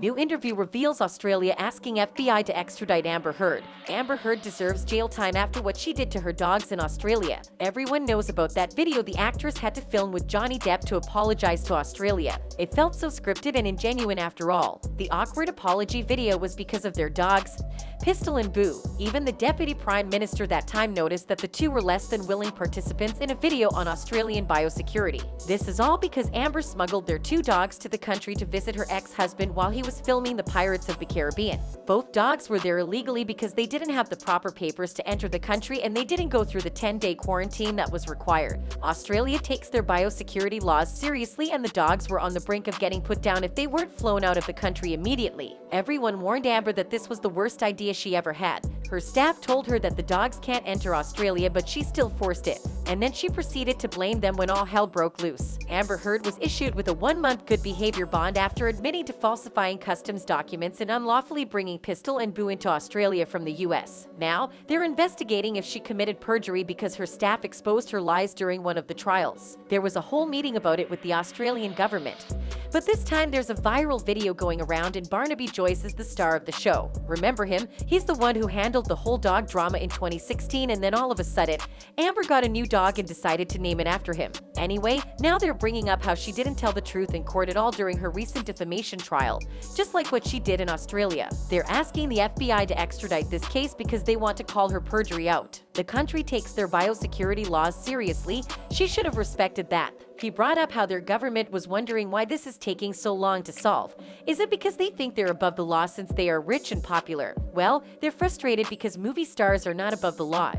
New interview reveals Australia asking FBI to extradite Amber Heard. Amber Heard deserves jail time after what she did to her dogs in Australia. Everyone knows about that video the actress had to film with Johnny Depp to apologize to Australia. It felt so scripted and ingenuine after all. The awkward apology video was because of their dogs, Pistol and Boo. Even the Deputy Prime Minister that time noticed that the two were less than willing participants in a video on Australian biosecurity. This is all because Amber smuggled their two dogs to the country to visit her ex-husband while he was filming the Pirates of the Caribbean. Both dogs were there illegally because they didn't have the proper papers to enter the country and they didn't go through the 10-day quarantine that was required. Australia takes their biosecurity laws seriously and the dogs were on the brink of getting put down if they weren't flown out of the country immediately. Everyone warned Amber that this was the worst idea she ever had. Her staff told her that the dogs can't enter Australia, but she still forced it. And then she proceeded to blame them when all hell broke loose. Amber Heard was issued with a 1-month good behavior bond after admitting to falsifying customs documents and unlawfully bringing Pistol and Boo into Australia from the US. Now, they're investigating if she committed perjury because her staff exposed her lies during one of the trials. There was a whole meeting about it with the Australian government. But this time there's a viral video going around and Barnaby Joyce is the star of the show. Remember him? He's the one who handled the whole dog drama in 2016 and then all of a sudden, Amber got a new dog and decided to name it after him. Anyway, now they're bringing up how she didn't tell the truth in court at all during her recent defamation trial, just like what she did in Australia. They're asking the FBI to extradite this case because they want to call her perjury out. The country takes their biosecurity laws seriously. She should have respected that. He brought up how their government was wondering why this is taking so long to solve. Is it because they think they're above the law since they are rich and popular? Well, they're frustrated because movie stars are not above the law.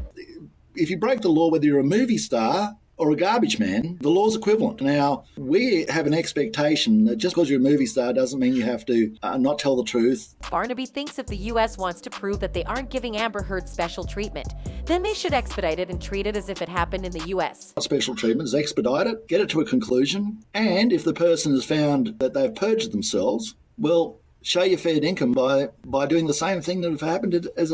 If you break the law, whether you're a movie star or a garbage man, the law's equivalent. Now, we have an expectation that just because you're a movie star doesn't mean you have to not tell the truth. Barnaby thinks if the US wants to prove that they aren't giving Amber Heard special treatment, then they should expedite it and treat it as if it happened in the US. Special treatment is expedite it, get it to a conclusion, and if the person has found that they've perjured themselves, well, show your fair income by doing the same thing that have happened as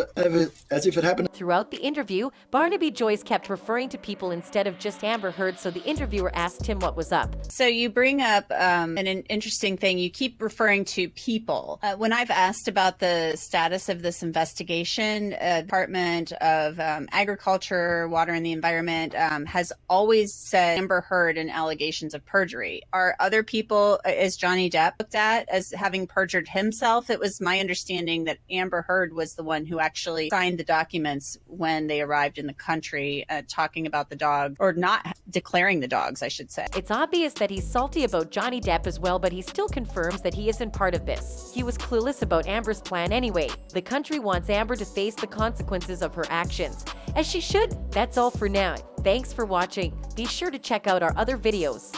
if it happened. Throughout the interview, Barnaby Joyce kept referring to people instead of just Amber Heard, so the interviewer asked him what was up. So you bring up an interesting thing. You keep referring to people. When I've asked about the status of this investigation, Department of Agriculture, Water and the Environment has always said Amber Heard and allegations of perjury. Are other people, is Johnny Depp looked at as having perjured himself? It was my understanding that Amber Heard was the one who actually signed the documents when they arrived in the country, talking about the dog, or not declaring the dogs, I should say. It's obvious that he's salty about Johnny Depp as well, but he still confirms that he isn't part of this. He was clueless about Amber's plan anyway. The country wants Amber to face the consequences of her actions, as she should. That's all for now. Thanks for watching. Be sure to check out our other videos.